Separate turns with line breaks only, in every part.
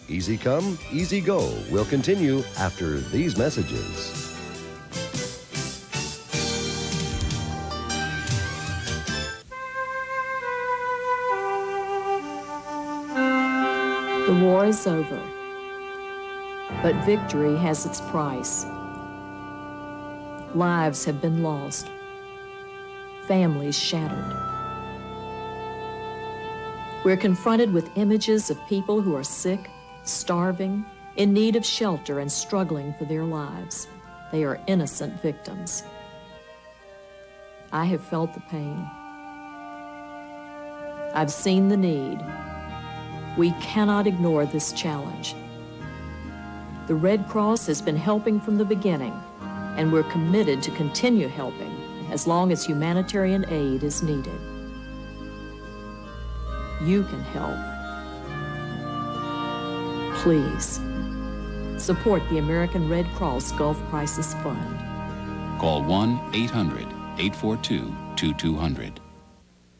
Easy Come, Easy Go will continue after these messages.
The war is over, but victory has its price. Lives have been lost, families shattered. We're confronted with images of people who are sick, starving, in need of shelter, and struggling for their lives. They are innocent victims. I have felt the pain. I've seen the need. We cannot ignore this challenge. The Red Cross has been helping from the beginning, and we're committed to continue helping as long as humanitarian aid is needed. You can help. Please, support the American Red Cross Gulf Crisis Fund.
Call 1-800-842-2200.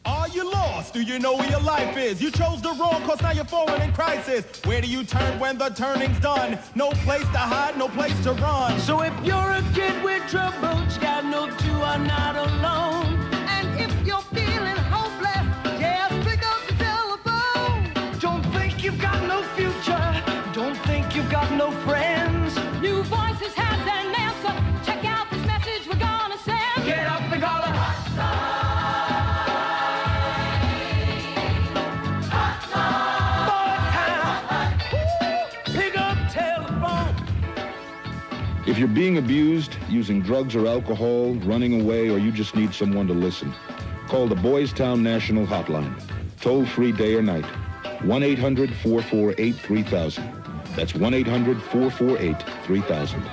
Are you lost? Do you know where your life is? You chose the wrong course, now you're falling in crisis. Where do you turn when the turning's done? No place to hide, no place to run.
So if you're a kid with trouble, you gotta know that you are not alone. And if you're feeling hopeless, just pick up the telephone. Don't think you've got no future. Don't think you've got no friends.
New Voices has an answer. Check out this message we're gonna send.
Get up and call a hotline.
If you're being abused, using drugs or alcohol, running away, or you just need someone to listen, call the Boys Town National Hotline. Toll-free day or night. 1-800-448-3000. That's 1-800-448-3000.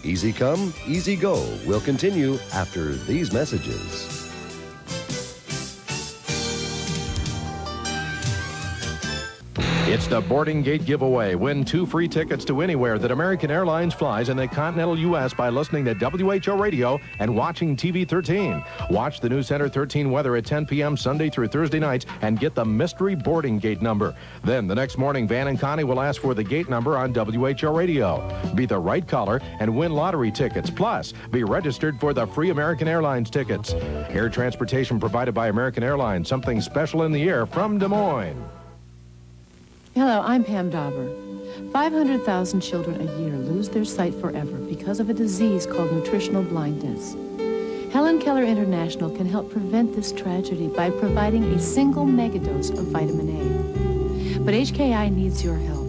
Easy Come, Easy Go will continue after these messages.
It's the Boarding Gate Giveaway. Win 2 free tickets to anywhere that American Airlines flies in the continental U.S. by listening to WHO Radio and watching TV 13. Watch the News Center 13 weather at 10 p.m. Sunday through Thursday nights and get the mystery boarding gate number. Then the next morning, Van and Connie will ask for the gate number on WHO Radio. Be the right caller and win lottery tickets. Plus, be registered for the free American Airlines tickets. Air transportation provided by American Airlines. Something special in the air from Des Moines.
Hello, I'm Pam Dawber. 500,000 children a year lose their sight forever because of a disease called nutritional blindness. Helen Keller International can help prevent this tragedy by providing a single megadose of vitamin A. But HKI needs your help.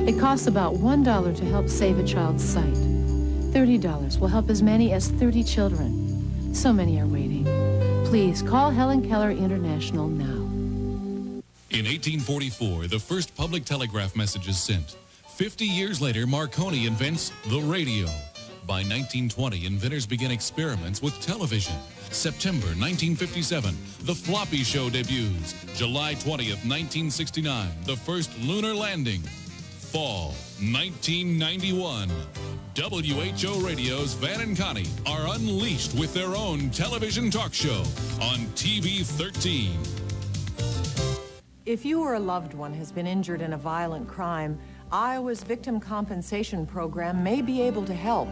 It costs about $1 to help save a child's sight. $30 will help as many as 30 children. So many are waiting. Please call Helen Keller International now.
In 1844, the first public telegraph message is sent. 50 years later, Marconi invents the radio. By 1920, inventors begin experiments with television. September 1957, the floppy show debuts. July 20th, 1969, the first lunar landing. Fall 1991. WHO Radio's Van and Connie are unleashed with their own television talk show on TV 13.
If you or a loved one has been injured in a violent crime, Iowa's Victim Compensation Program may be able to help.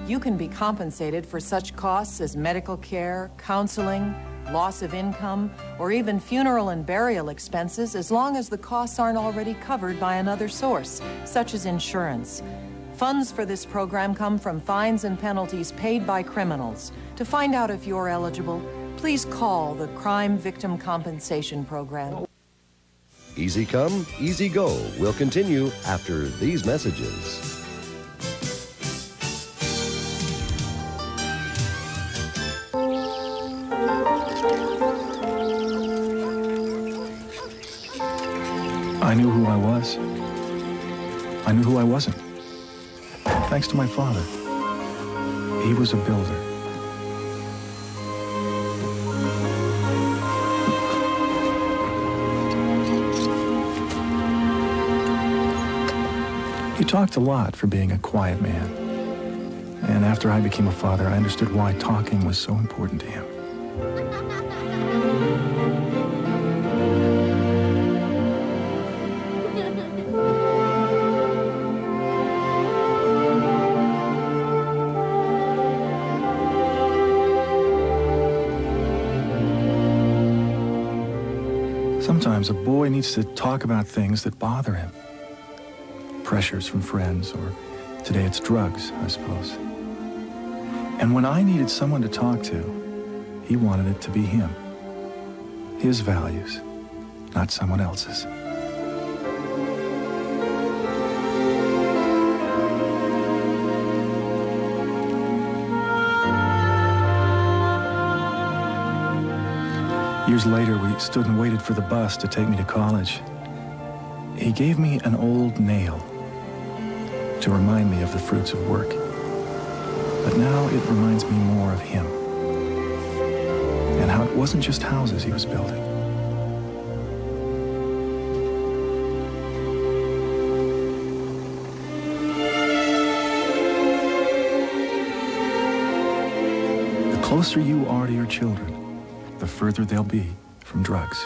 You can be compensated for such costs as medical care, counseling, loss of income, or even funeral and burial expenses as long as the costs aren't already covered by another source, such as insurance. Funds for this program come from fines and penalties paid by criminals. To find out if you're eligible, please call the Crime Victim Compensation Program.
Easy Come, Easy Go will continue after these messages.
I knew who I was. I knew who I wasn't. Thanks to my father. He was a builder. talked a lot for being a quiet man. And after I became a father, I understood why talking was so important to him. Sometimes a boy needs to talk about things that bother him. Pressures from friends, or today it's drugs, I suppose. And when I needed someone to talk to, he wanted it to be him. His values, not someone else's. Years later, we stood and waited for the bus to take me to college. He gave me an old nail to remind me of the fruits of work. But now it reminds me more of him and how it wasn't just houses he was building. The closer you are to your children, the further they'll be from drugs.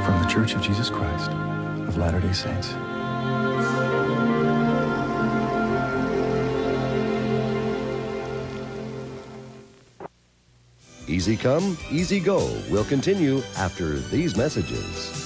From the Church of Jesus Christ of Latter-day Saints.
Easy Come, Easy Go will continue after these messages.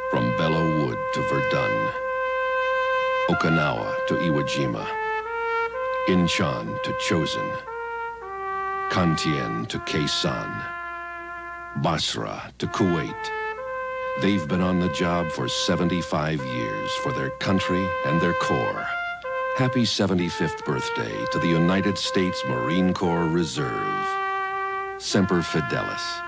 From Belleau Wood to Verdun, Okinawa to Iwo Jima, Incheon to Chosin, Kantien to Kaisan, Basra to Kuwait. They've been on the job for 75 years for their country and their Corps. Happy 75th birthday to the United States Marine Corps Reserve. Semper Fidelis.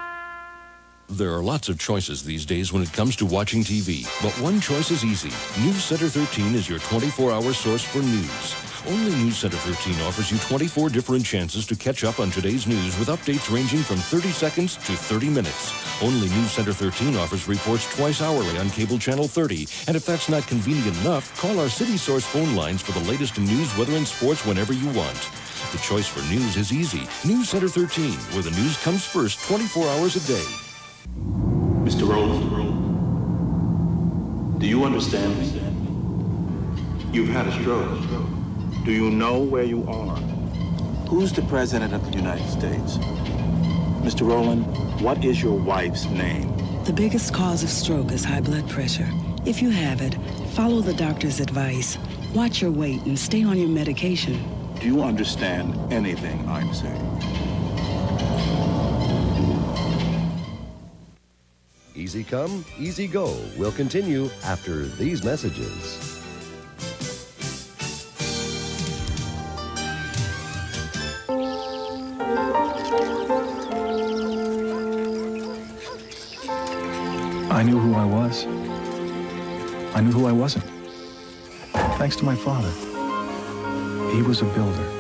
There are lots of choices these days when it comes to watching TV, but one choice is easy. News Center 13 is your 24-hour source for news. Only News Center 13 offers you 24 different chances to catch up on today's news with updates ranging from 30 seconds to 30 minutes. Only News Center 13 offers reports twice hourly on cable channel 30. And if that's not convenient enough, call our City Source phone lines for the latest in news, weather, and sports whenever you want. The choice for news is easy. News Center 13, where the news comes first 24 hours a day.
Mr. Rowland, do you understand me? You've had a stroke. Do you know where you are? Who's the President of the United States? Mr. Rowland, what is your wife's name?
The biggest cause of stroke is high blood pressure. If you have it, follow the doctor's advice. Watch your weight and stay on your medication.
Do you understand anything I'm saying?
Easy Come, Easy Go will continue after these messages.
I knew who I was. I knew who I wasn't. Thanks to my father. He was a builder.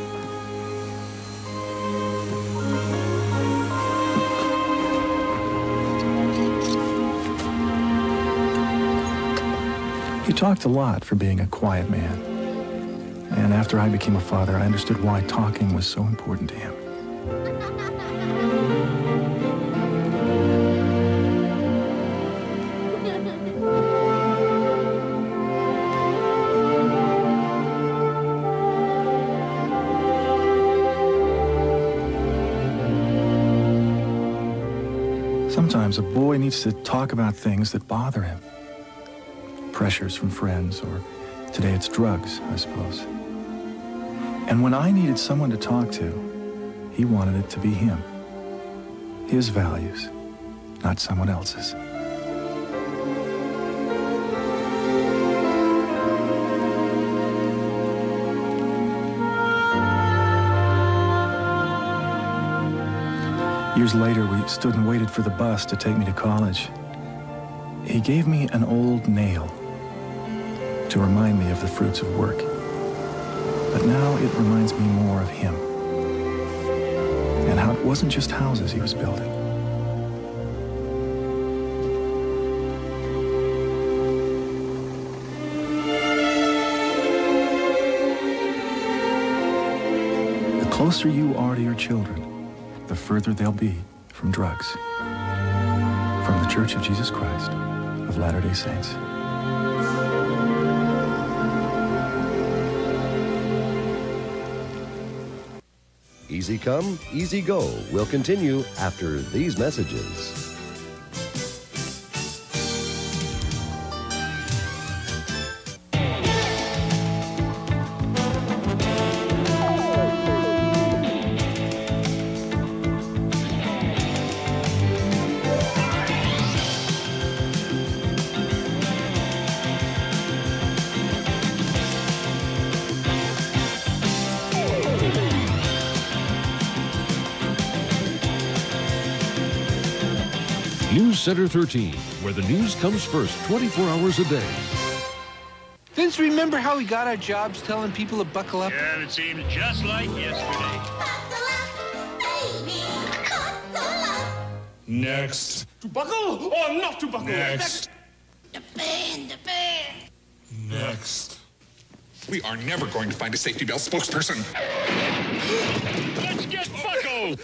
He talked a lot for being a quiet man. And after I became a father, I understood why talking was so important to him. Sometimes a boy needs to talk about things that bother him. Pressures from friends, or today it's drugs, I suppose. And when I needed someone to talk to, he wanted it to be him. his values, not someone else's. Years later, we stood and waited for the bus to take me to college. He gave me an old nail to remind me of the fruits of work. But now it reminds me more of him and how it wasn't just houses he was building. The closer you are to your children, the further they'll be from drugs. From the Church of Jesus Christ of Latter-day Saints.
Easy Come, Easy Go will continue after these messages.
News Center 13, where the news comes first 24 hours a day.
Vince, remember how we got our jobs telling people to buckle up?
Yeah, it seems just like yesterday.
Next.
To buckle or not to buckle?
Next.
The band.
Next. We are never going to find a safety belt spokesperson.
Let's get buckled.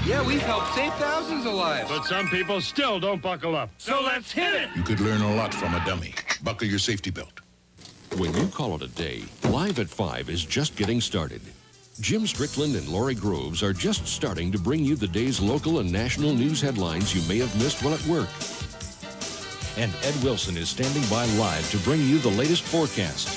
Yeah, we've helped save thousands of lives.
But some people still don't buckle up. So let's hit it.
You could learn a lot from a dummy. Buckle your safety belt.
When you call it a day, Live at 5 is just getting started. Jim Strickland and Lori Groves are just starting to bring you the day's local and national news headlines you may have missed while at work. And Ed Wilson is standing by live to bring you the latest forecast.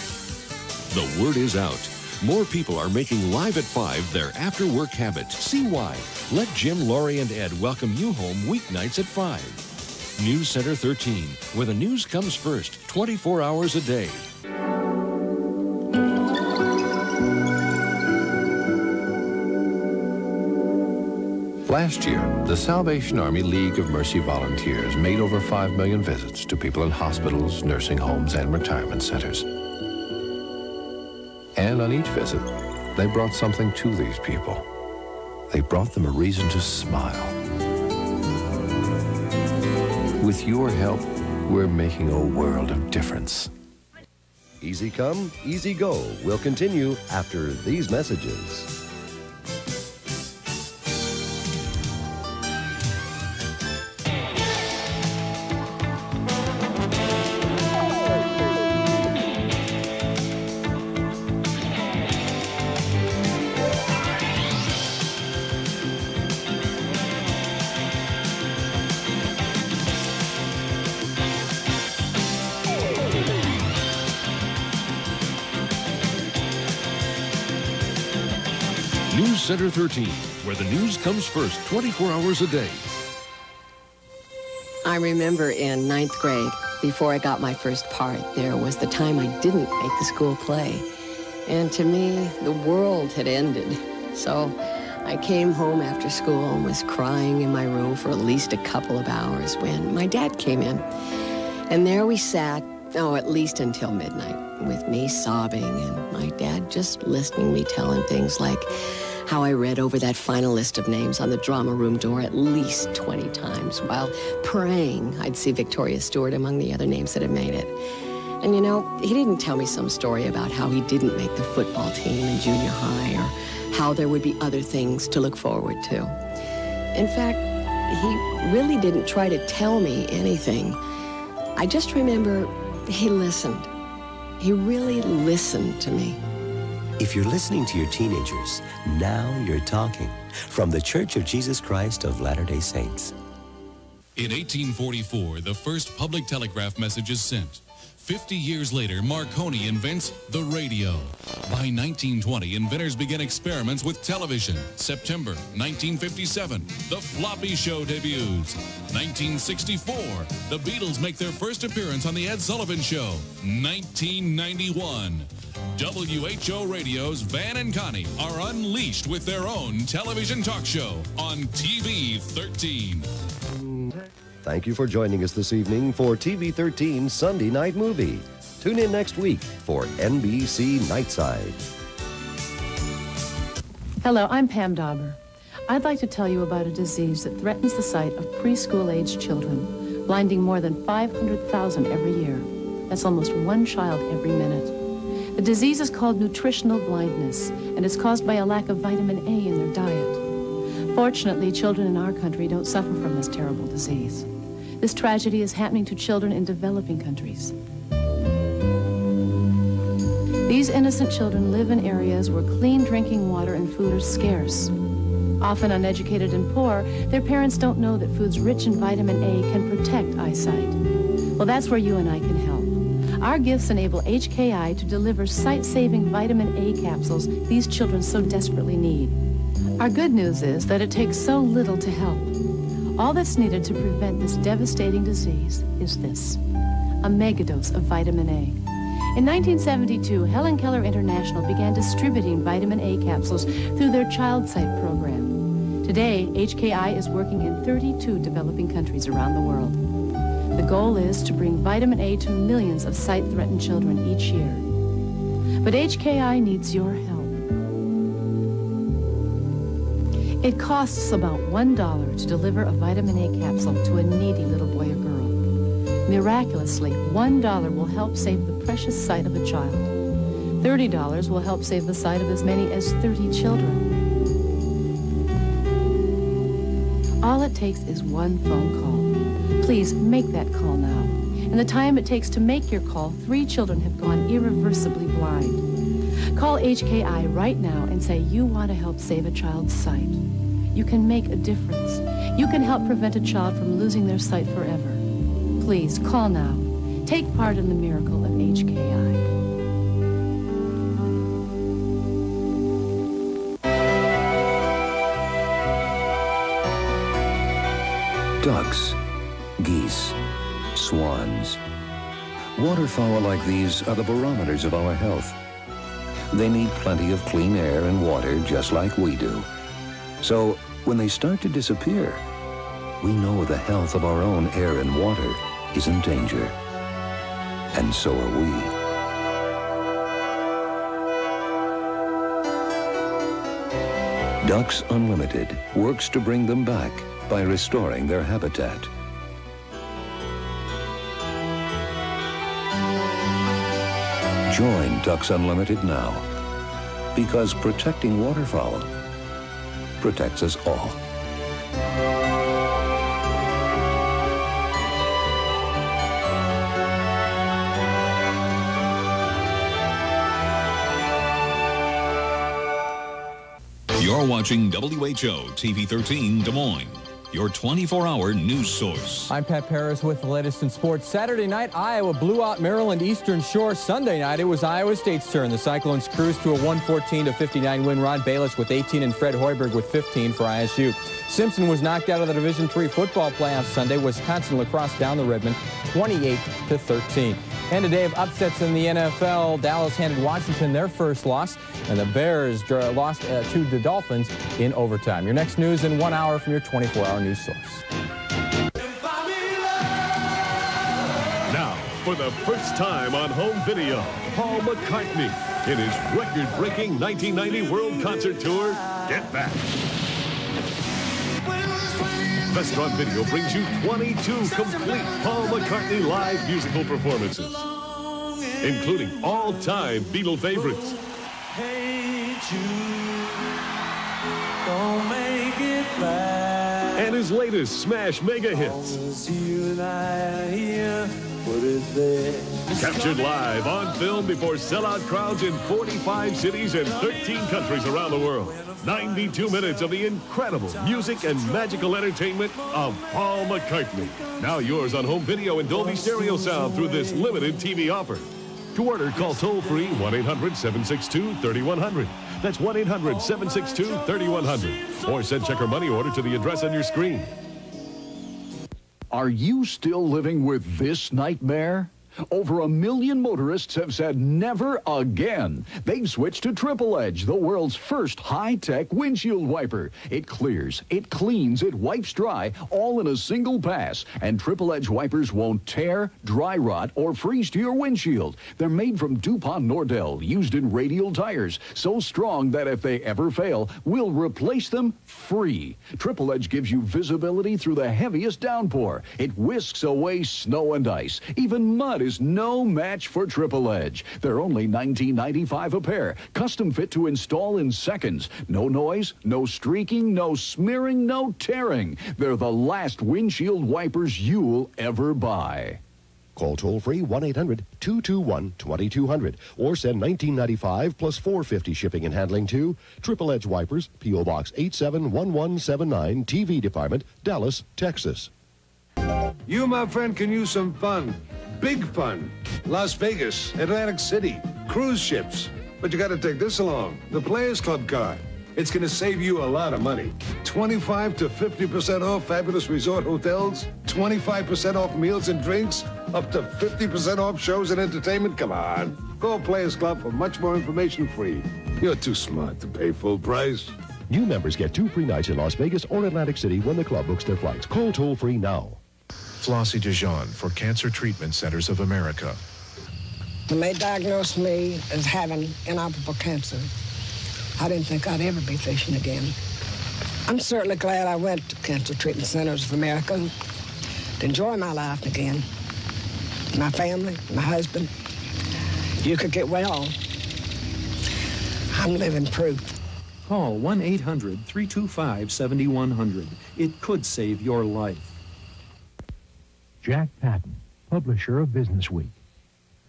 The word is out. More people are making Live at 5 their after-work habit. See why. Let Jim, Lori, and Ed welcome you home weeknights at 5. News Center 13, where the news comes first, 24 hours a day.
Last year, the Salvation Army League of Mercy volunteers made over 5 million visits to people in hospitals, nursing homes, and retirement centers. And on each visit, they brought something to these people. They brought them a reason to smile. With your help, we're making a world of difference.
Easy Come, Easy Go will continue after these messages.
News Center 13, where the news comes first 24 hours a day.
I remember in 9th grade, before I got my first part, there was the time I didn't make the school play. And to me, the world had ended. So I came home after school and was crying in my room for at least a couple of hours when my dad came in. And there we sat, at least until midnight, with me sobbing and my dad just listening to me telling things like how I read over that final list of names on the drama room door at least 20 times while praying I'd see Victoria Stewart among the other names that had made it. And you know, he didn't tell me some story about how he didn't make the football team in junior high or how there would be other things to look forward to. In fact, he really didn't try to tell me anything. I just remember he listened. He really listened to me.
If you're listening to your teenagers, now you're talking. From the Church of Jesus Christ of Latter-day Saints.
In 1844, the first public telegraph message is sent. 50 years later, Marconi invents the radio. By 1920, inventors begin experiments with television. September 1957, the floppy show debuts. 1964, the Beatles make their first appearance on the Ed Sullivan Show. 1991, WHO Radio's Van and Connie are unleashed with their own television talk show on TV 13.
Thank you for joining us this evening for TV 13's Sunday Night Movie. Tune in next week for NBC Nightside.
Hello, I'm Pam Dawber. I'd like to tell you about a disease that threatens the sight of preschool-aged children, blinding more than 500,000 every year. That's almost one child every minute. The disease is called nutritional blindness, and is caused by a lack of vitamin A in their diet. Fortunately, children in our country don't suffer from this terrible disease. This tragedy is happening to children in developing countries. These innocent children live in areas where clean drinking water and food are scarce. Often uneducated and poor, their parents don't know that foods rich in vitamin A can protect eyesight. Well, that's where you and I can help. Our gifts enable HKI to deliver sight-saving vitamin A capsules these children so desperately need. Our good news is that it takes so little to help. All that's needed to prevent this devastating disease is this: a megadose of vitamin A. In 1972, Helen Keller International began distributing vitamin A capsules through their Child Sight program. Today, HKI is working in 32 developing countries around the world. The goal is to bring vitamin A to millions of sight-threatened children each year. But HKI needs your help. It costs about $1 to deliver a vitamin A capsule to a needy little boy or girl. Miraculously, $1 will help save the precious sight of a child. $30 will help save the sight of as many as 30 children. All it takes is one phone call. Please make that call now. In the time it takes to make your call, 3 children have gone irreversibly blind. Call HKI right now and say you want to help save a child's sight. You can make a difference. You can help prevent a child from losing their sight forever. Please, call now. Take part in the miracle of HKI.
Ducks, geese, swans. Waterfowl like these are the barometers of our health. They need plenty of clean air and water just like we do. So when they start to disappear, we know the health of our own air and water is in danger. And so are we. Ducks Unlimited works to bring them back by restoring their habitat. Join Ducks Unlimited now, because protecting waterfowl protects us all.
You're watching WHO TV 13 Des Moines, your 24-hour news source.
I'm Pat Paris with the latest in sports. Saturday night, Iowa blew out Maryland Eastern Shore. Sunday night, it was Iowa State's turn. The Cyclones cruised to a 114-59 win. Ron Bayless with 18 and Fred Hoiberg with 15 for ISU. Simpson was knocked out of the Division III football playoffs Sunday. Wisconsin lacrosse down the ribbon, 28-13. And a day of upsets in the NFL. Dallas handed Washington their first loss, and the Bears lost to the Dolphins in overtime. Your next news in 1 hour from your 24-hour news source.
Now, for the first time on home video, Paul McCartney in his record-breaking 1990 World Concert Tour, Get Back. Best on Video brings you 22 complete Paul McCartney live musical performances, including all-time Beatle favorites.
Hey Jude, don't make it bad.
and his latest smash mega hits. Captured live on film before sellout crowds in 45 cities and 13 countries around the world. 92 minutes of the incredible music and magical entertainment of Paul McCartney. Now yours on home video and Dolby Stereo sound through this limited TV offer. To order, call toll-free 1-800-762-3100. That's 1-800-762-3100. Or send check or money order to the address on your screen.
Are you still living with this nightmare? Over 1 million motorists have said never again. They've switched to Triple Edge, the world's first high-tech windshield wiper. It clears, it cleans, it wipes dry, all in a single pass. And Triple Edge wipers won't tear, dry rot, or freeze to your windshield. They're made from DuPont Nordell, used in radial tires, so strong that if they ever fail, we'll replace them free. Triple Edge gives you visibility through the heaviest downpour. It whisks away snow and ice. Even mud is no match for Triple Edge. They're only $19.95 a pair. Custom fit to install in seconds. No noise, no streaking, no smearing, no tearing. They're the last windshield wipers you'll ever buy.
Call toll-free 1-800-221-2200 or send $19.95 plus $4.50 shipping and handling to Triple Edge Wipers, P.O. Box 871179, TV Department, Dallas, Texas.
You, my friend, can use some fun. Big fun. Las Vegas, Atlantic City, cruise ships. But you got to take this along, the Players Club card. It's going to save you a lot of money. 25 to 50% off fabulous resort hotels, 25% off meals and drinks, up to 50% off shows and entertainment. Come on. Call Players Club for much more information free. You're too smart to pay full price.
New members get 2 free nights in Las Vegas or Atlantic City when the club books their flights. Call toll-free now.
Flossie DeJean for Cancer Treatment Centers of America.
When they diagnosed me as having inoperable cancer, I didn't think I'd ever be fishing again. I'm certainly glad I went to Cancer Treatment Centers of America to enjoy my life again. My family, my husband. You could get well. I'm living proof.
Call 1-800-325-7100. It could save your life.
Jack Patton, publisher of Business Week.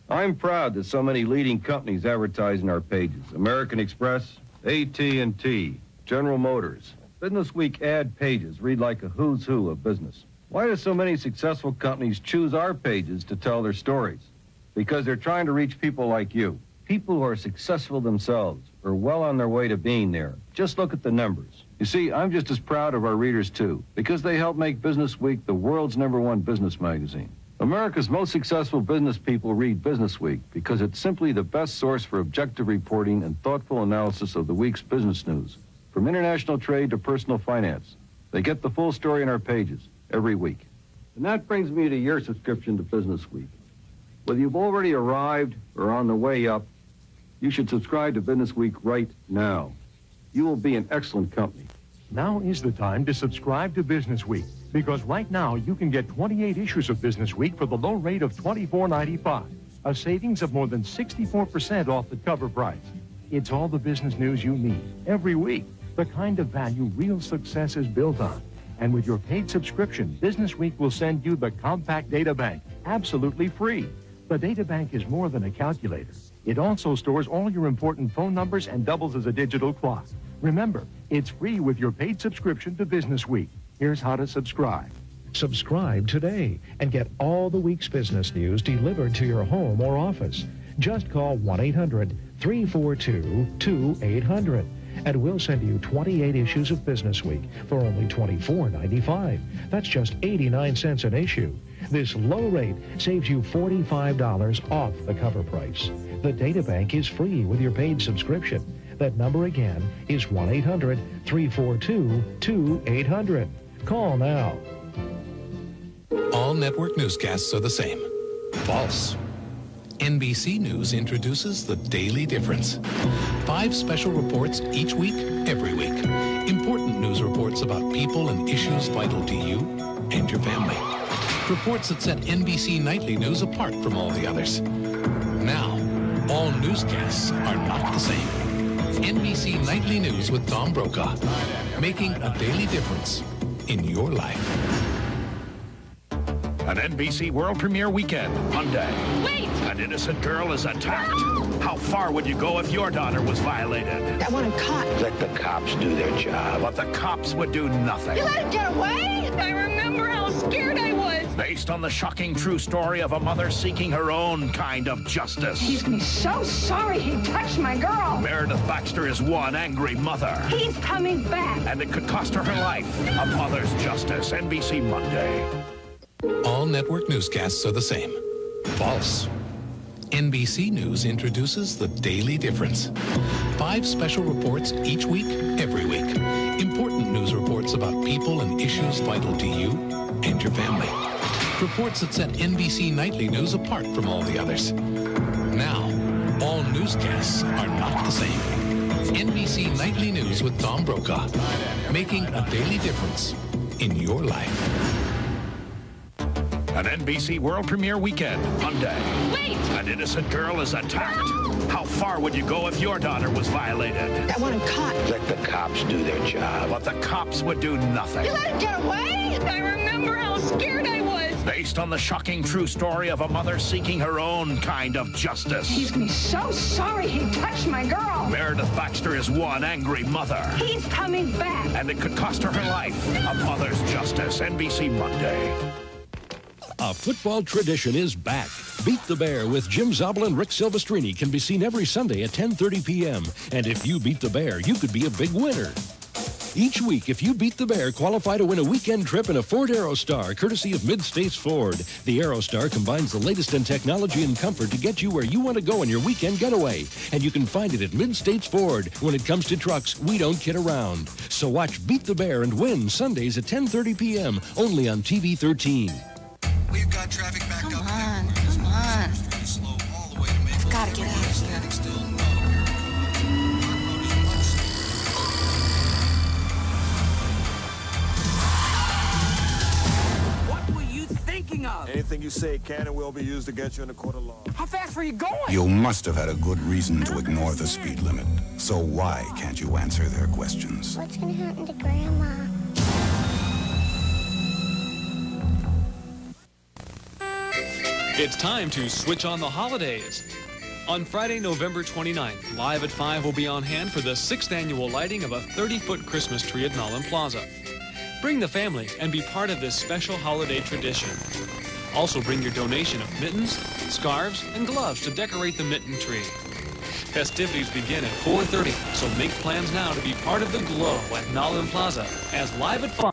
I'm proud that so many leading companies advertise in our pages. American Express, AT&T, General Motors. Business Week ad pages read like a who's who of business. Why do so many successful companies choose our pages to tell their stories? Because they're trying to reach people like you. People who are successful themselves, or well on their way to being there. Just look at the numbers. You see, I'm just as proud of our readers, too, because they help make Business Week the world's #1 business magazine. America's most successful business people read Business Week because it's simply the best source for objective reporting and thoughtful analysis of the week's business news. From international trade to personal finance, they get the full story in our pages every week. And that brings me to your subscription to Business Week. Whether you've already arrived or on the way up, you should subscribe to Business Week right now. You will be in excellent company.
Now is the time to subscribe to Business Week, because right now you can get 28 issues of Business Week for the low rate of $24.95, a savings of more than 64% off the cover price. It's all the business news you need every week, the kind of value real success is built on. And with your paid subscription, Business Week will send you the compact data bank, absolutely free. The data bank is more than a calculator. It also stores all your important phone numbers and doubles as a digital clock. Remember, it's free with your paid subscription to Business Week. Here's how to subscribe. Subscribe today and get all the week's business news delivered to your home or office. Just call 1-800-342-2800 and we'll send you 28 issues of Business Week for only $24.95. That's just 89 cents an issue. This low rate saves you $45 off the cover price. The data bank is free with your paid subscription. That number again is 1-800-342-2800. Call now.
All network newscasts are the same. False. NBC News introduces the Daily Difference. 5 special reports each week, every week. Important news reports about people and issues vital to you and your family. Reports that set NBC Nightly News apart from all the others. Now, all newscasts are not the same. NBC Nightly News with Tom Brokaw, making a daily difference
in your life.
An NBC world premiere weekend, Monday.
Wait!
An innocent girl is attacked. How far would you go if your daughter was violated?
I want him caught.
Let the cops do their job. But the cops would do nothing.
You let him get away? I remember how scared I was.
Based on the shocking true story of a mother seeking her own kind of justice.
He's gonna be so sorry he touched my girl.
Meredith Baxter is one angry mother.
He's coming back.
And it could cost her her life. A mother's justice, NBC Monday.
All network newscasts are the same. False. NBC News introduces the Daily Difference. 5 special reports each week, every week. Important news reports about people and issues vital to you and your family. Reports that set NBC Nightly News apart from all the others. Now, all newscasts are not the same. NBC Nightly News with Tom Brokaw, making a daily difference in your life.
An NBC world premiere weekend, Monday.
Wait!
An innocent girl is attacked. How far would you go if your daughter was violated?
I want him caught.
Let the cops do their job. But the cops would do nothing.
You let him get away? I remember how scared I was.
Based on the shocking true story of a mother seeking her own kind of justice.
He's gonna be so sorry he touched my girl.
Meredith Baxter is one angry mother.
He's coming back.
And it could cost her her life. A mother's justice, NBC Monday.
A football tradition is back. Beat the Bear with Jim Zabel and Rick Silvestrini can be seen every Sunday at 10:30 p.m. And if you beat the Bear, you could be a big winner. Each week, if you beat the Bear, qualify to win a weekend trip in a Ford Aerostar, courtesy of Mid-States Ford. The Aerostar combines the latest in technology and comfort to get you where you want to go on your weekend getaway. And you can find it at Mid-States Ford. When it comes to trucks, we don't kid around. So watch Beat the Bear and win Sundays at 10:30 p.m. only on TV 13.
We've got traffic backed up.
Come on. I've got to get out of here.
What were you thinking of?
Anything you say can and will be used to get you in a court of law.
How fast were you going?
You must have had a good reason to ignore the speed limit. So why can't you answer their questions?
What's going to happen to Grandma?
It's time to switch on the holidays. On Friday, November 29th, Live at 5 will be on hand for the 6th annual lighting of a 30-foot Christmas tree at Nolan Plaza. Bring the family and be part of this special holiday tradition. Also bring your donation of mittens, scarves, and gloves to decorate the mitten tree. Festivities begin at 4:30, so make plans now to be part of the glow at Nolan Plaza as Live at 5.